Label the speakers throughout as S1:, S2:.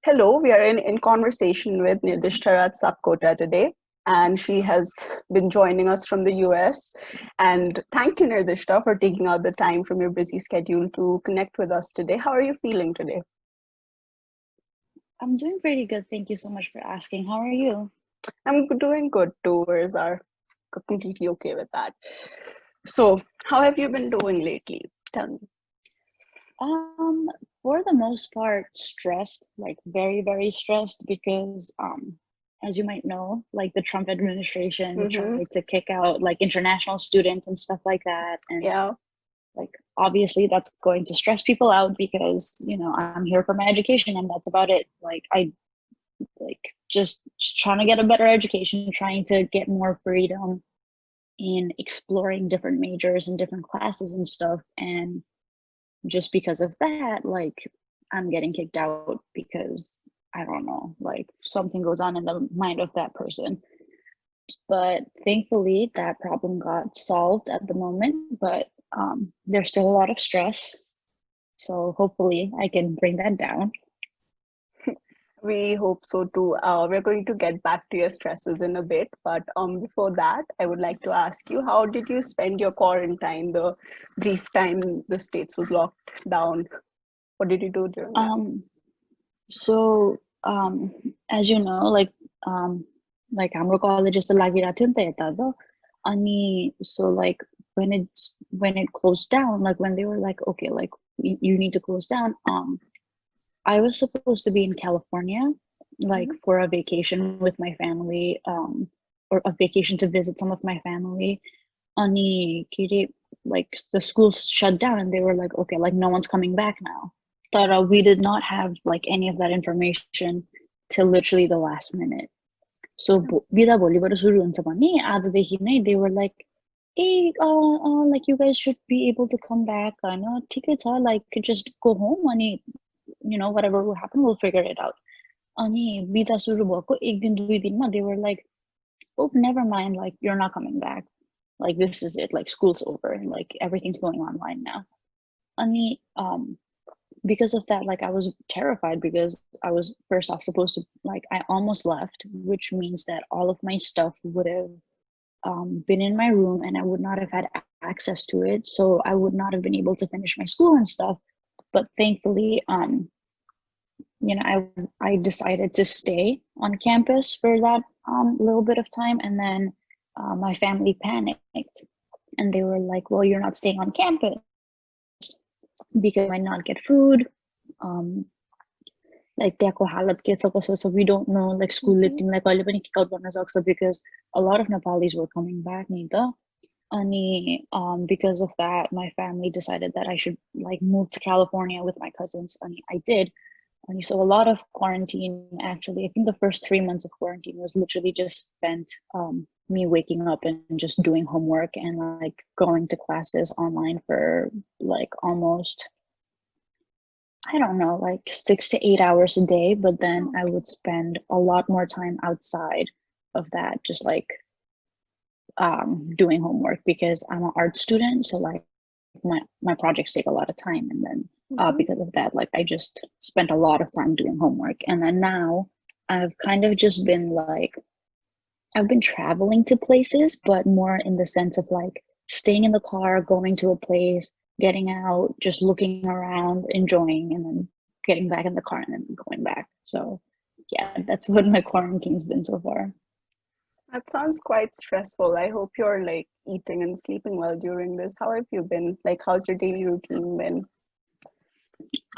S1: Hello, we are in conversation with Nirdishtha at Sapkota today, and she has been joining us from the US. And thank you, Nirdishtha, for taking out the time from your busy schedule to connect with us today. How are you feeling today?
S2: I'm doing pretty good. Thank you so much for asking. How are you?
S1: I'm doing good too. Whereas are completely okay with that. So, how have you been doing lately? Tell me.
S2: Um, for the most part, stressed, like very, very stressed because as you might know, like the Trump administration
S1: Mm-hmm.
S2: tried to kick out like international students and stuff like that. And
S1: Yeah.
S2: like obviously that's going to stress people out because, I'm here for my education and that's about it. Like I like just trying to get a better education, trying to get more freedom in exploring different majors and different classes and stuff. And just because of that, like I'm getting kicked out because I don't know, like something goes on in the mind of that person. But thankfully, that problem got solved at the moment, but there's still a lot of stress. So hopefully, I can bring that down.
S1: We hope so too. We're going to get back to your stresses in a bit, but before that, I would like to ask you, how did you spend your quarantine, the brief time the states was locked down? What did you do during that?
S2: Um, so as you know, like हाम्रो college जस्तो लागिरहेको थियो नि त यता त अनि so like when it closed down, like when they were like, okay, like you need to close down. I was supposed to be in California, like
S1: Mhm.
S2: for a vacation with my family, or a vacation to visit some of my family. Ani kiri, like the schools shut down and they were like, okay, like no one's coming back now. But we did not have like any of that information till literally the last minute. So बिदा भोलिबाट सुरु हुन्छ भने आजदेखि नै they were like, hey, like you guys should be able to come back. होइन ठिकै छ, like just go home अनि whatever will happen, we'll figure it out. अनि बिदा सुरु भएको एक दिन दुई दिनमा they were like, oh, never mind, like you're not coming back. Like this is it, like school's over, like everything's going online now. Ani because of that, like I was terrified because I was first off supposed to, like I almost left, which means that all of my stuff would have been in my room and I would not have had access to it. So I would not have been able to finish my school and stuff. But thankfully, I decided to stay on campus for that little bit of time, and then my family panicked, and they were like, "Well, you're not staying on campus because you might not get food. Um, like त्यहाँको हालत के छ कसो छ, we don't know, like schoolले
S1: Mhm.
S2: तिमीलाई कहिले पनि kick out गर्न सक्छ because a lot of Nepalis were coming back नि त अनि because of that my family decided that I should like move to California with my cousins and I did. And so a lot of quarantine, actually, I think the first 3 months of quarantine was literally just spent me waking up and just doing homework and like going to classes online for like almost, I don't know, like 6 to 8 hours a day. But then I would spend a lot more time outside of that, just like doing homework because I'm an art student. So like my projects take a lot of time, and then
S1: Mhm.
S2: because of that, like I just spent a lot of time doing homework. And then now I've kind of just been like, I've been traveling to places, but more in the sense of like staying in the car, going to a place, getting out, just looking around, enjoying, and then getting back in the car and then going back. So yeah, that's what my quarantine's been so far.
S1: That sounds quite stressful. I hope you're like eating and sleeping well during this. How have you been? Like, how's your daily routine been?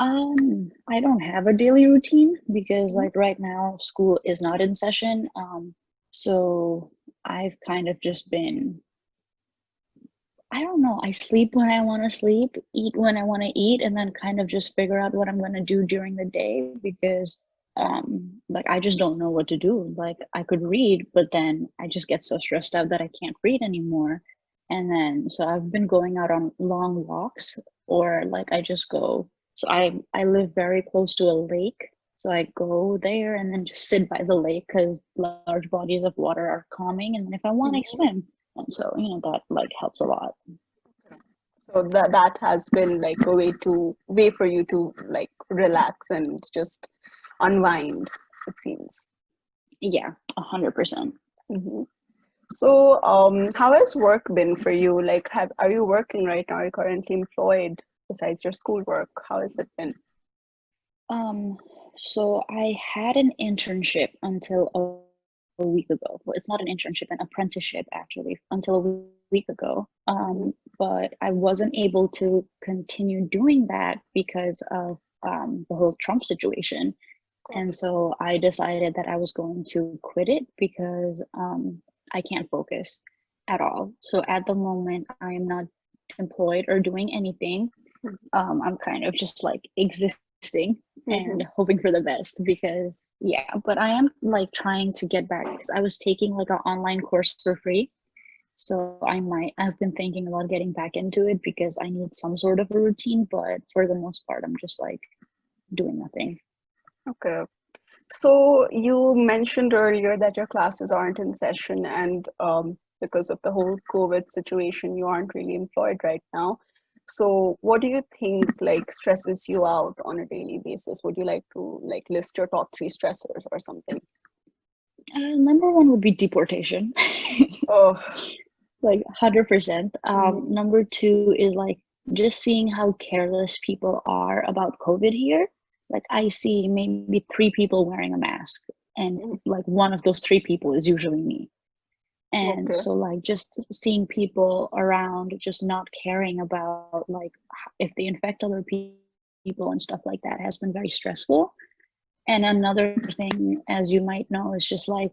S2: I don't have a daily routine because
S1: Mhm.
S2: like right now school is not in session. So I've kind of just been, I don't know, I sleep when I want to sleep, eat when I want to eat, and then kind of just figure out what I'm going to do during the day because like I just don't know what to do. Like I could read, but then I just get so stressed out that I can't read anymore. And then so I've been going out on long walks, or like I just go, so I live very close to a lake. So I go there and then just sit by the lake because large bodies of water are calming. And then if I want, I
S1: Mhm.
S2: swim. And so, that like helps a lot.
S1: So that has been like a way for you to like relax and just unwind, it seems.
S2: Yeah, 100%.
S1: Hmm. So, how has work been for you? Like, are you working right now? Are you currently employed besides your schoolwork? How has it been?
S2: Um, so I had an internship until a week ago. Well, it's not an internship, an apprenticeship actually, until a week ago.
S1: Hmm.
S2: But I wasn't able to continue doing that because of the whole Trump situation.
S1: Of
S2: And
S1: course.
S2: so I decided that I was going to quit it because I can't focus at all. So at the moment, I am not employed or doing anything. I'm kind of just like existing
S1: Mm-hmm.
S2: and hoping for the best because, yeah, but I am like trying to get back because I was taking like an online course for free. So I've been thinking about getting back into it because I need some sort of a routine, but for the most part, I'm just like doing nothing.
S1: Okay. So you mentioned earlier that your classes aren't in session, and because of the whole COVID situation, you aren't really employed right now. So what do you think like stresses you out on a daily basis? Would you like to like list your top three stressors or something?
S2: Number one would be deportation,
S1: Oh,
S2: like 100%.
S1: mhm,
S2: Number two is like just seeing how careless people are about COVID here. Like I see maybe three people wearing a mask, and
S1: mhm.
S2: like one of those three people is usually me. And
S1: Okay.
S2: so like just seeing people around just not caring about like if they infect other people and stuff like that has been very stressful. And another thing, as you might know, is just like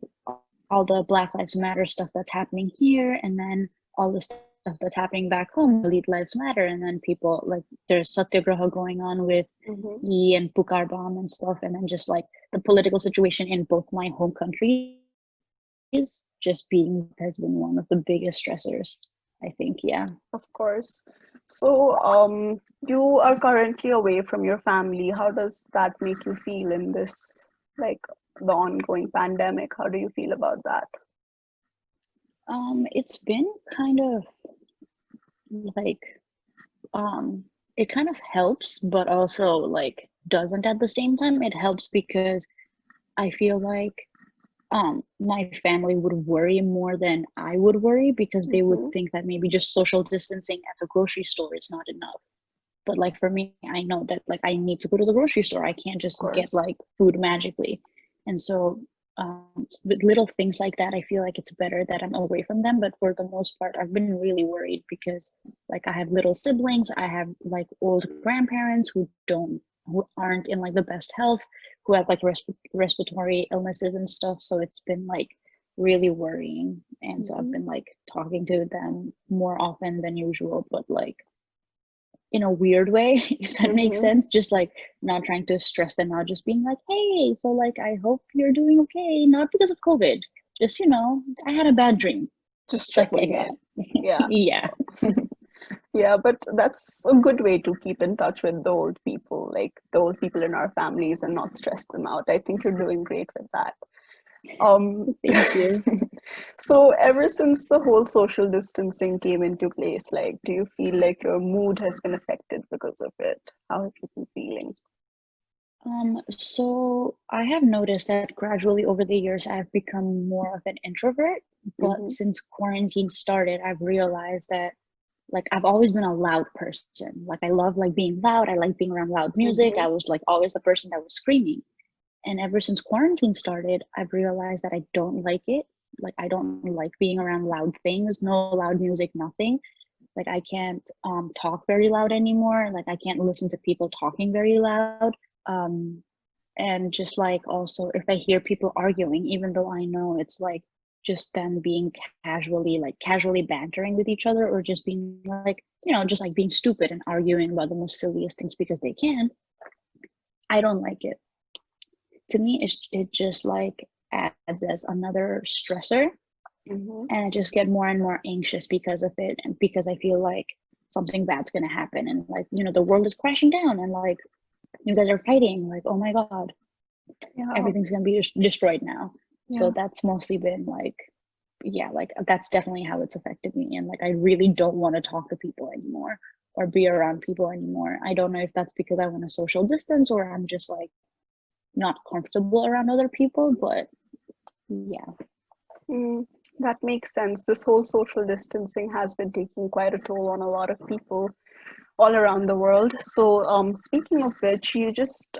S2: all the Black Lives Matter stuff that's happening here, and then all the stuff that's happening back home, Lead Lives Matter, and then people like there's satyagraha going on with
S1: Hmm.
S2: E and Pukar Bomb and stuff, and then just like the political situation in both my home countries, just being has been one of the biggest stressors, I think. Yeah.
S1: Of course. So, you are currently away from your family. How does that make you feel in this, like, the ongoing pandemic? How do you feel about that?
S2: It's been kind of like it kind of helps, but also like doesn't at the same time. It helps because I feel like my family would worry more than I would worry because they would
S1: Hmm.
S2: think that maybe just social distancing at the grocery store is not enough. But like for me, I know that like I need to go to the grocery store. I can't
S1: Of
S2: just get
S1: course.
S2: like food magically. And so with little things like that, I feel like it's better that I'm away from them. But for the most part, I've been really worried because like I have little siblings, I have like old grandparents who aren't in like the best health, who have like respiratory illnesses and stuff. So it's been like really worrying. And so I've
S1: Hmm.
S2: been like talking to them more often than usual, but like in a weird way, if that makes
S1: Hmm.
S2: sense. Just like not trying to stress them out, just being like, hey, so like I hope you're doing okay, not because of COVID. Just, I had a bad dream.
S1: Just
S2: Stuff like
S1: checking
S2: that.
S1: in. Yeah.
S2: Yeah.
S1: Yeah, but that's a good way to keep in touch with the old people, like the old people in our families, and not stress them out. I think you're doing great with that. Um,
S2: Thank you.
S1: so ever since the whole social distancing came into place, like, do you feel like your mood has been affected because of it? How have you been feeling?
S2: So I have noticed that gradually over the years I've become more of an introvert, but
S1: Mm-hmm.
S2: since quarantine started, I've realized that like I've always been a loud person. Like I love like being loud. I like being around loud music.
S1: Mm-hmm.
S2: I was like always the person that was screaming. And ever since quarantine started, I've realized that I don't like it. Like I don't like being around loud things, no loud music, nothing. Like I can't talk very loud anymore. Like I can't listen to people talking very loud. Um, and just like also if I hear people arguing, even though I know it's like just them being casually bantering with each other or just being like, just like being stupid and arguing about the most silliest things because they can, I don't like it. To me it just like adds as another stressor,
S1: Mm-hmm.
S2: and I just get more and more anxious because of it, and because I feel like something bad's going to happen, and like the world is crashing down, and like you guys are fighting, like oh my god,
S1: Yeah.
S2: everything's going to be destroyed now. So
S1: Yeah.
S2: that's mostly been like, yeah, like that's definitely how it's affected me, and like I really don't want to talk to people anymore or be around people anymore. I don't know if that's because I want to social distance or I'm just like not comfortable around other people. But yeah.
S1: Mm, that makes sense. This whole social distancing has been taking quite a toll on a lot of people all around the world. So, speaking of which, you just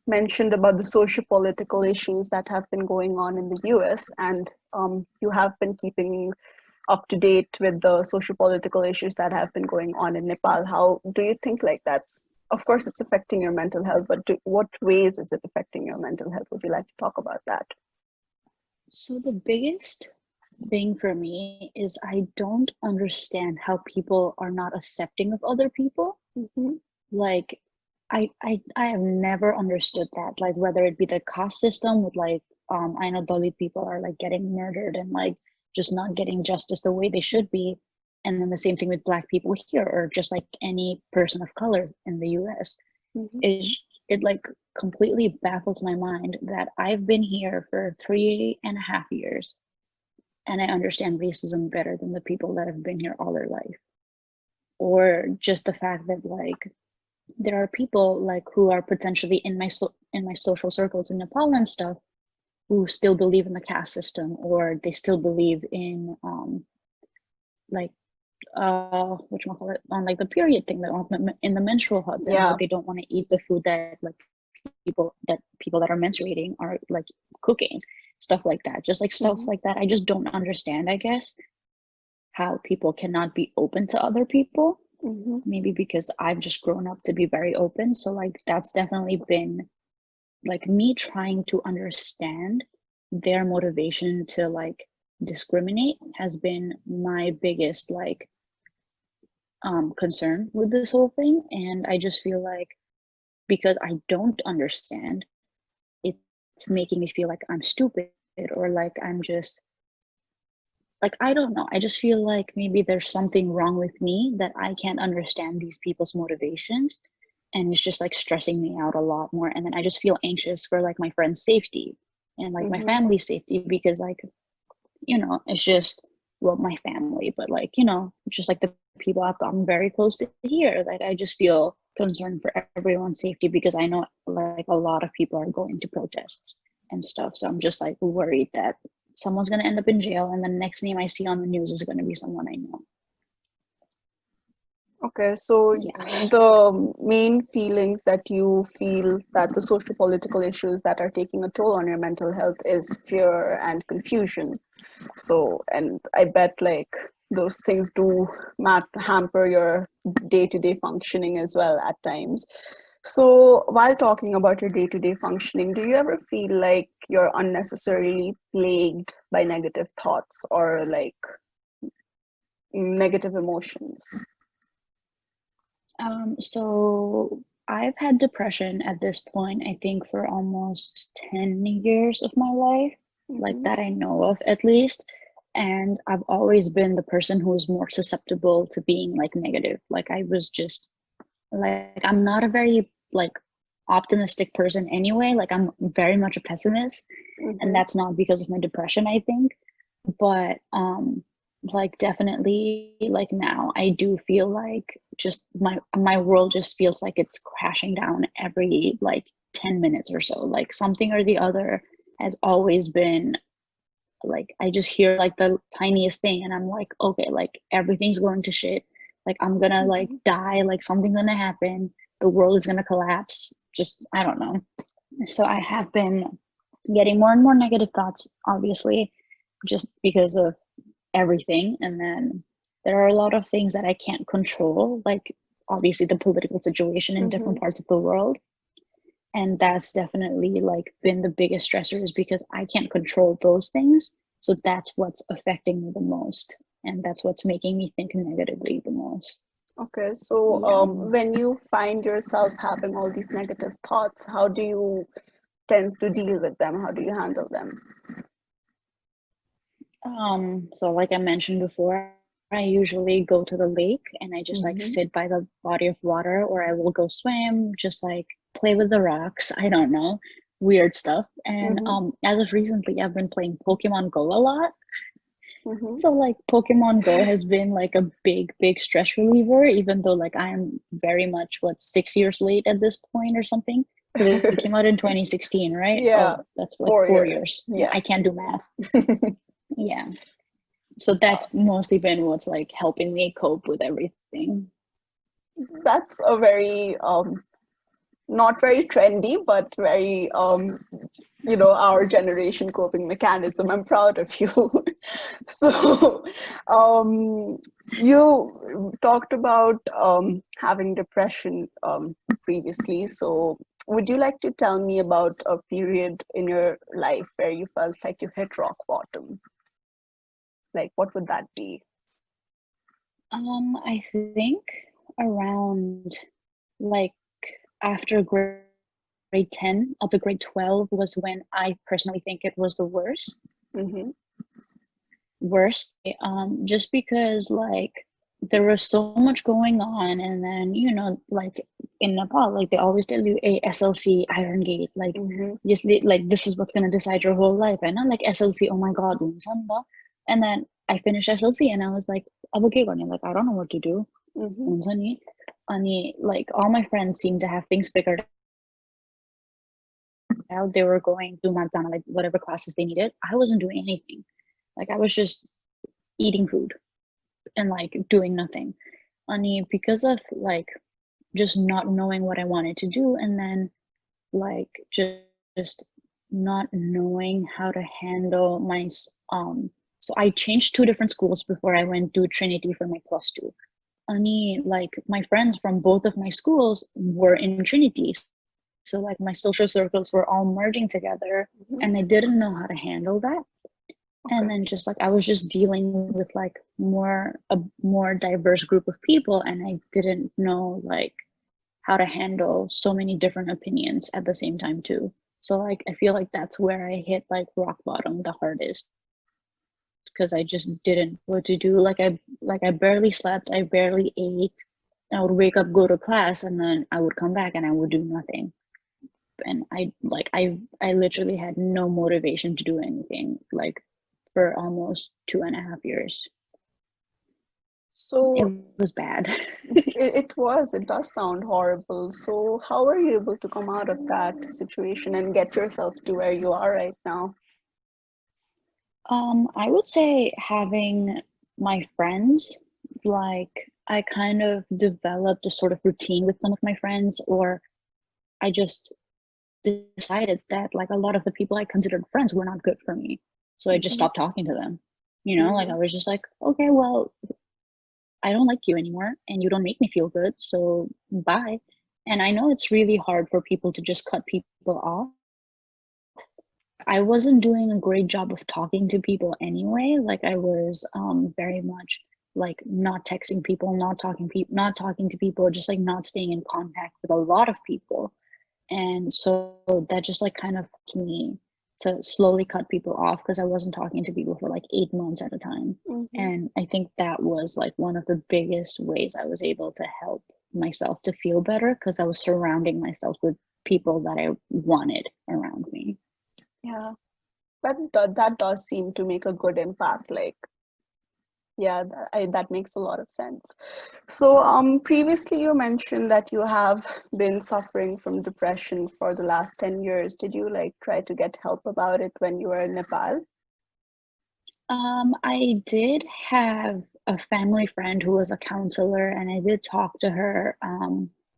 S1: mentioned about the socio-political issues that have been going on in the US, and you have been keeping up to date with the socio-political issues that have been going on in Nepal. How do you think like that's, of course, it's affecting your mental health, but what ways is it affecting your mental health? Would you like to talk about that?
S2: So the biggest thing for me is I don't understand how people are not accepting of other people.
S1: Mm-hmm.
S2: Like I have never understood that. Like whether it be the caste system with like I know Dalit people are like getting murdered and like just not getting justice the way they should be. And then the same thing with black people here or just like any person of color in the US.
S1: Mm-hmm.
S2: Is it like completely baffles my mind that I've been here for 3.5 years and I understand racism better than the people that have been here all their life. Or just the fact that like there are people like who are potentially in in my social circles in Nepal and stuff who still believe in the caste system or they still believe in like what you call it on like the period thing like in the menstrual huts and how
S1: Yeah.
S2: they don't want to eat the food that like people that are menstruating are like cooking stuff like that just like stuff
S1: Mm-hmm.
S2: like that I just don't understand I guess how people cannot be open to other people
S1: Mm-hmm.
S2: maybe because I've just grown up to be very open so like that's definitely been like me trying to understand their motivation to like discriminate has been my biggest like concern with this whole thing and I just feel like because I don't understand it's making me feel like I'm stupid or like I'm just like I don't know I just feel like maybe there's something wrong with me that I can't understand these people's motivations and it's just like stressing me out a lot more and then I just feel anxious for like my friend's safety and like my
S1: Mm-hmm.
S2: family's safety because like you know it's just well my family but like you know just like the people I've gotten very close to here like I just feel concerned for everyone's safety because I know like a lot of people are going to protests and stuff so I'm just like worried that someone's going to end up in jail and the next name I see on the news is going to be someone I know.
S1: Okay, so
S2: Yeah.
S1: the main feelings that you feel that the social political issues that are taking a toll on your mental health is fear and confusion. So, and I bet like those things do hamper your day-to-day functioning as well at times. So, while talking about your day-to-day functioning, do you ever feel like you're unnecessarily plagued by negative thoughts or like negative emotions?
S2: So I've had depression at this point, I think for almost 10 years of my life, like
S1: Mm-hmm.
S2: that I know of at least. And I've always been the person who is more susceptible to being like negative. Like I was just like I'm not a very like optimistic person anyway. Like I'm very much a pessimist, and
S1: Mm-hmm.
S2: that's not because of my depression, I think. But like definitely like now I do feel like just my world just feels like it's crashing down every like 10 minutes or so. Like something or the other has always been like I just hear like the tiniest thing and I'm like okay like everything's going to shit like I'm gonna like
S1: Mm-hmm.
S2: die like something's gonna happen the world is gonna collapse just I don't know so I have been getting more and more negative thoughts obviously just because of everything and then there are a lot of things that I can't control like obviously the political situation in
S1: Mm-hmm.
S2: different parts of the world and that's definitely like been the biggest stressor is because I can't control those things so that's what's affecting me the most and that's what's making me think negatively the most.
S1: Okay, so
S2: Yeah.
S1: when you find yourself having all these negative thoughts, how do you tend to deal with them? How do you handle them?
S2: So like I mentioned before I usually go to the lake and I just like sit
S1: Mm-hmm.
S2: by the body of water or I will go swim just like play with the rocks I don't know weird stuff and
S1: Mm-hmm.
S2: as of recently I've been playing Pokemon Go a lot.
S1: Mm-hmm.
S2: So like Pokemon Go has been like a big stress reliever, even though like I am very much what 6 years late at this point or something. because it came out in 2016, right?
S1: Yeah,
S2: Oh, that's like
S1: 4 years.
S2: 4 years. Yeah, I
S1: Yes.
S2: can't do math. Yeah. So that's mostly been what's like helping me cope with everything.
S1: That's a very not very trendy, but very our generation coping mechanism. I'm proud of you. So, um, you talked about having depression previously. So, would you like to tell me about a period in your life where you felt like you hit rock bottom? Like, what would that be?
S2: I think around like after grade 10 up to grade 12 was when I personally think it was the
S1: Mm-hmm.
S2: worst, just because like there was so much going on, and then like in Nepal, like they always tell you a SLC iron gate, like
S1: Mm-hmm.
S2: just like this is what's gonna decide your whole life, and not like SLC, oh my god, and then I finished SLC and I was like, like I don't know what to do.
S1: Mm-hmm.
S2: Like all my friends seemed to have things figured out. They were going through Montana, like whatever classes they needed. I wasn't doing anything. Like I was just eating food and like doing nothing. Because of like just not knowing what I wanted to do, and then like just not knowing how to handle my so I changed two different schools before I went to Trinity for my plus two. Like my friends from both of my schools were in Trinity. So like my social circles were all merging together, and I didn't know how to handle that. And
S1: Okay.
S2: then just like I was just dealing with like a more diverse group of people, and I didn't know like how to handle so many different opinions at the same time too. So like I feel like that's where I hit like rock bottom the hardest, because I just didn't know what to do. Like I barely slept, I barely ate. I would wake up, go to class, and then I would come back and I would do nothing. And I literally had no motivation to do anything like for almost 2.5 years. It
S1: So
S2: was bad.
S1: it does sound horrible. So how are you able to come out of that situation and get yourself to where you are right now?
S2: I would say having my friends, like I kind of developed a sort of routine with some of my friends, or I just decided that like a lot of the people I considered friends were not good for me. So I just
S1: Mm-hmm.
S2: stopped talking to them. Like
S1: Mm-hmm.
S2: I was just like, okay, well, I don't like you anymore and you don't make me feel good. So bye. And I know it's really hard for people to just cut people off. I wasn't doing a great job of talking to people anyway. Like I was very much like not texting people, not talking to people, just like not staying in contact with a lot of people. And so that just like kind of helped me to slowly cut people off, because I wasn't talking to people for like 8 months at a time.
S1: Mm-hmm.
S2: And I think that was like one of the biggest ways I was able to help myself to feel better, because I was surrounding myself with people that I wanted around me.
S1: Yeah, that does seem to make a good impact. Like, yeah, that makes a lot of sense. So, previously you mentioned that you have been suffering from depression for the last 10 years. Did you like try to get help about it when you were in Nepal?
S2: I did have a family friend who was a counselor, and I did talk to her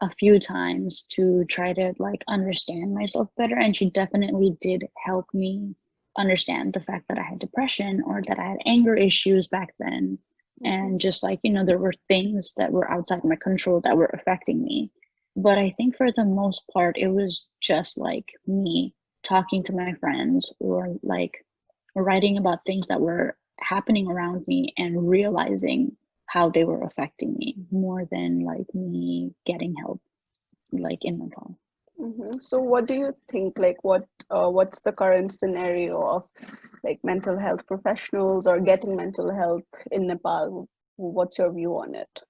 S2: a few times to try to like understand myself better. And she definitely did help me understand the fact that I had depression or that I had anger issues back then.
S1: Mm-hmm.
S2: And just like, there were things that were outside my control that were affecting me. But I think for the most part, it was just like me talking to my friends, or like writing about things that were happening around me and realizing how they were affecting me, more than like me getting help like in Nepal.
S1: Mm-hmm. So, what do you think? Like, what's the current scenario of like mental health professionals or getting mental health in Nepal? What's your view on it?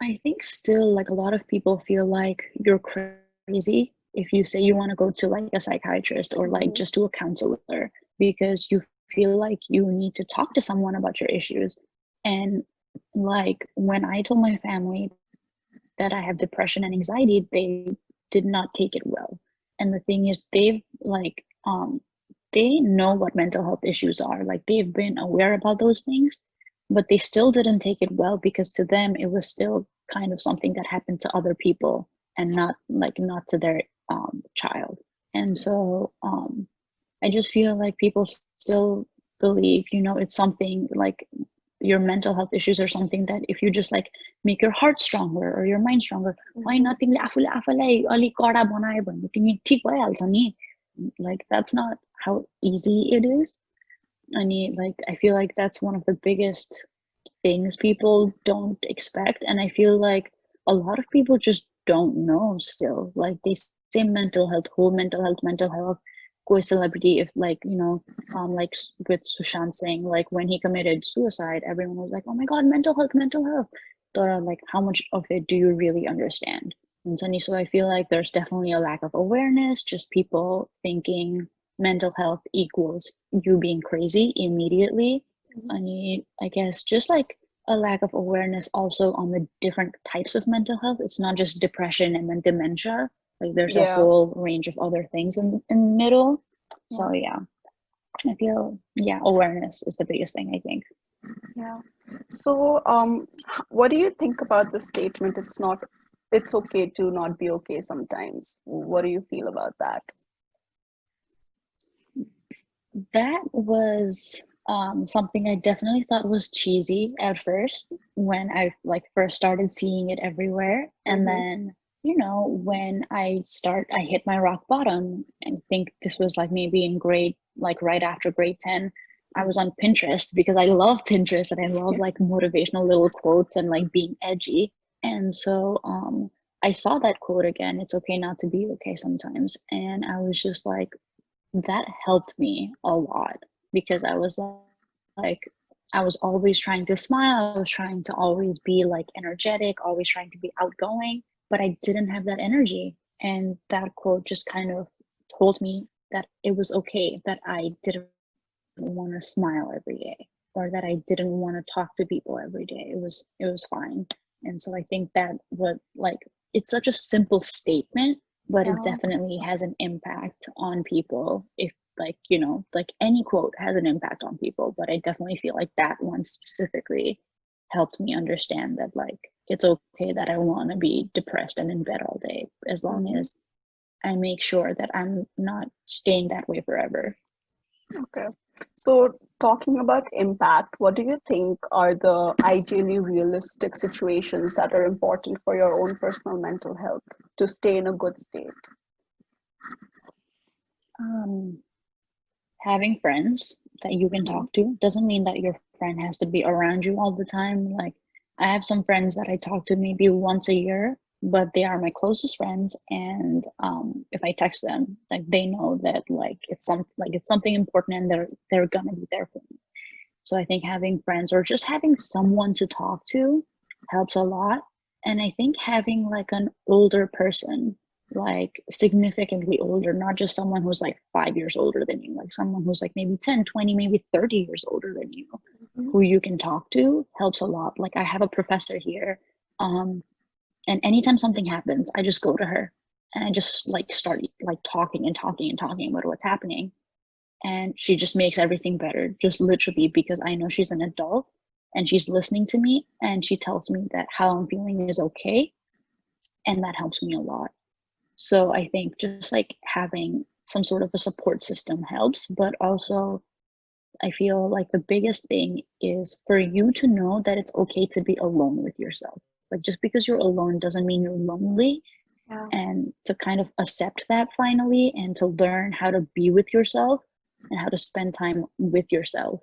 S2: I think still like a lot of people feel like you're crazy if you say you want to go to like a psychiatrist or like
S1: Mm-hmm.
S2: just to a counselor, because you feel like you need to talk to someone about your issues. And like when I told my family that I have depression and anxiety, they did not take it well. And the thing is, they've like they know what mental health issues are. Like they've been aware about those things, but they still didn't take it well because to them it was still kind of something that happened to other people and not to their child. And so I just feel like people still believe, it's something like your mental health issues are something that if you just like make your heart stronger or your mind stronger, why
S1: Mm-hmm.
S2: not तिमीले आफूले आफूलाई अलिक कडा बनायो भने तिमी ठीक भइहाल्छ नि. Like that's not how easy it is. Like I feel like that's one of the biggest things people don't expect, and I feel like a lot of people just don't know still. Like they say mental health, whole mental health. Koi celebrity, if like like with Sushant Singh, like when he committed suicide, everyone was like, "Oh my God, mental health, mental health." But like, how much of it do you really understand? And so I feel like there's definitely a lack of awareness. Just people thinking mental health equals you being crazy immediately. I guess just like a lack of awareness also on the different types of mental health. It's not just depression and then dementia. Like there's a
S1: Yeah,
S2: whole range of other things in the middle.
S1: yeah,
S2: So yeah, I feel awareness is the biggest thing I think.
S1: yeah. So, what do you think about the statement? It's okay to not be okay sometimes. What do you feel about that?
S2: That was something I definitely thought was cheesy at first when I like first started seeing it everywhere. And
S1: Mm-hmm.
S2: then, when I hit my rock bottom and think this was like maybe in grade, like right after grade 10, I was on Pinterest because I love Pinterest and I love like motivational little quotes and like being edgy. And so I saw that quote again, it's okay not to be okay sometimes. And I was just like, that helped me a lot because I was like, I was always trying to smile. I was trying to always be like energetic, always trying to be outgoing, but I didn't have that energy. And that quote just kind of told me that it was okay that I didn't want to smile every day or that I didn't want to talk to people every day. It was fine. And so I think that what like it's such a simple statement, but it
S1: Yeah.
S2: definitely has an impact on people. If like, like any quote has an impact on people, but I definitely feel like that one specifically helped me understand that like it's okay that I want to be depressed and in bed all day as long
S1: Mm-hmm.
S2: as I make sure that I'm not staying that way forever.
S1: Okay. So, talking about impact, what do you think are the ideally realistic situations that are important for your own personal mental health to stay in a good state?
S2: Um, Having friends that you can
S1: Mm-hmm.
S2: talk to doesn't mean that your friend has to be around you all the time. Like, I have some friends that I talk to maybe once a year, but they are my closest friends. And if I text them, like they know that it's something important, and they're gonna be there for me. So I think having friends or just having someone to talk to helps a lot. And I think having like an older person, like significantly older, not just someone who's like 5 years older than you, like someone who's like maybe 10, 20, maybe 30 years older than you,
S1: Mm-hmm.
S2: who you can talk to helps a lot. Like I have a professor here, um, and anytime something happens, I just go to her and I just like start like talking and talking and talking about what's happening, and she just makes everything better, just literally because I know she's an adult and she's listening to me and she tells me that how I'm feeling is okay, and that helps me a lot. So I think just like having some sort of a support system helps, but also I feel like the biggest thing is for you to know that it's okay to be alone with yourself. Like just because you're alone doesn't mean you're lonely,
S1: Yeah.
S2: and to kind of accept that finally and to learn how to be with yourself and how to spend time with yourself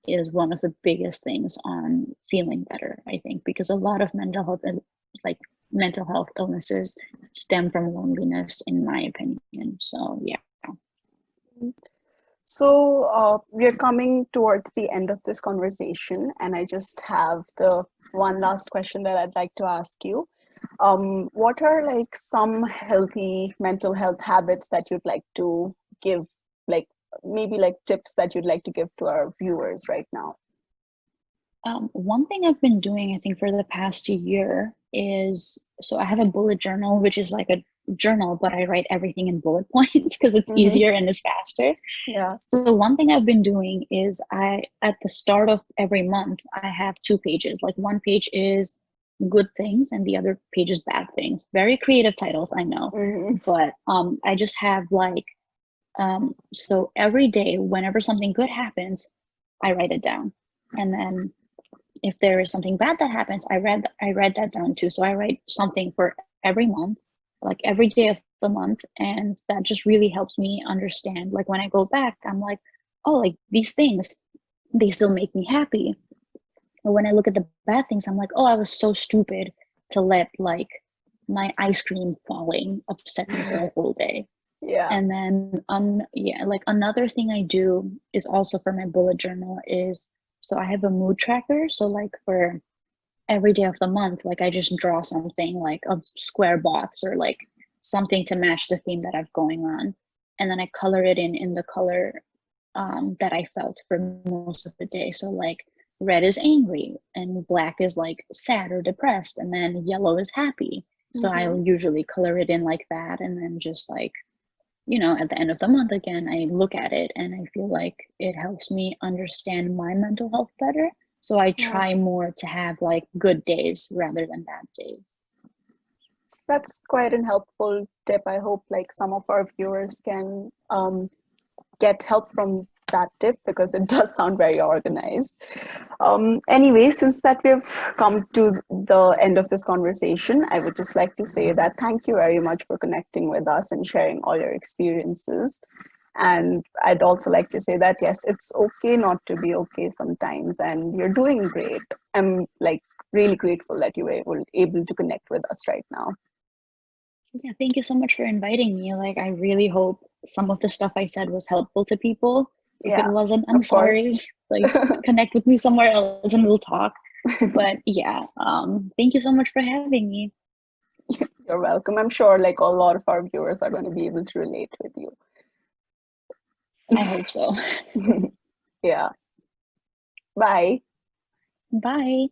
S2: is one of the biggest things on feeling better, I think, because a lot of like mental health illnesses stem from loneliness in my opinion. So yeah.
S1: So, we're coming towards the end of this conversation, and I just have the one last question that I'd like to ask you. What are like some healthy mental health habits that you'd like to give, like maybe like tips that you'd like to give to our viewers right now?
S2: One thing I've been doing, I think, for the past year is so I have a bullet journal, which is like a journal, but I write everything in bullet points because it's
S1: Mm-hmm.
S2: easier and it's faster.
S1: Yeah.
S2: So one thing I've been doing is at the start of every month, I have two pages. Like one page is good things and the other page is bad things. Very creative titles, I know.
S1: Mm-hmm.
S2: But I just have like, so every day, whenever something good happens, I write it down. And then if there is something bad that happens, I write that down too. So I write something for every month, like every day of the month, and that just really helps me understand. Like when I go back, I'm like, oh, like these things, they still make me happy. But when I look at the bad things, I'm like, oh, I was so stupid to let like my ice cream falling upset me for a whole day.
S1: Yeah.
S2: And then yeah, like another thing I do is also for my bullet journal is, so I have a mood tracker. So like for every day of the month, like I just draw something like a square box or like something to match the theme that I've going on. And then I color it in the color that I felt for most of the day. So like red is angry and black is like sad or depressed, and then yellow is happy. So
S1: Mm-hmm.
S2: I'll usually color it in like that, and then just like, at the end of the month again, I look at it and I feel like it helps me understand my mental health better. So I
S1: Yeah.
S2: try more to have like good days rather than bad days.
S1: That's quite an helpful tip. I hope like some of our viewers can get help from that tip because it does sound very organized. Anyway, since that we've come to the end of this conversation, I would just like to say that thank you very much for connecting with us and sharing all your experiences. And I'd also like to say that yes, it's okay not to be okay sometimes, and you're doing great. I'm like really grateful that you were able to connect with us right now.
S2: Yeah, thank you so much for inviting me. Like, I really hope some of the stuff I said was helpful to people. If it
S1: Yeah,
S2: wasn't, I'm
S1: of course.
S2: sorry. Like, connect with me somewhere else and we'll talk. But yeah, thank you so much for having me.
S1: You're welcome. I'm sure like a lot of our viewers are going to be able to relate with
S2: I hope so.
S1: you. Yeah. Bye.
S2: Bye.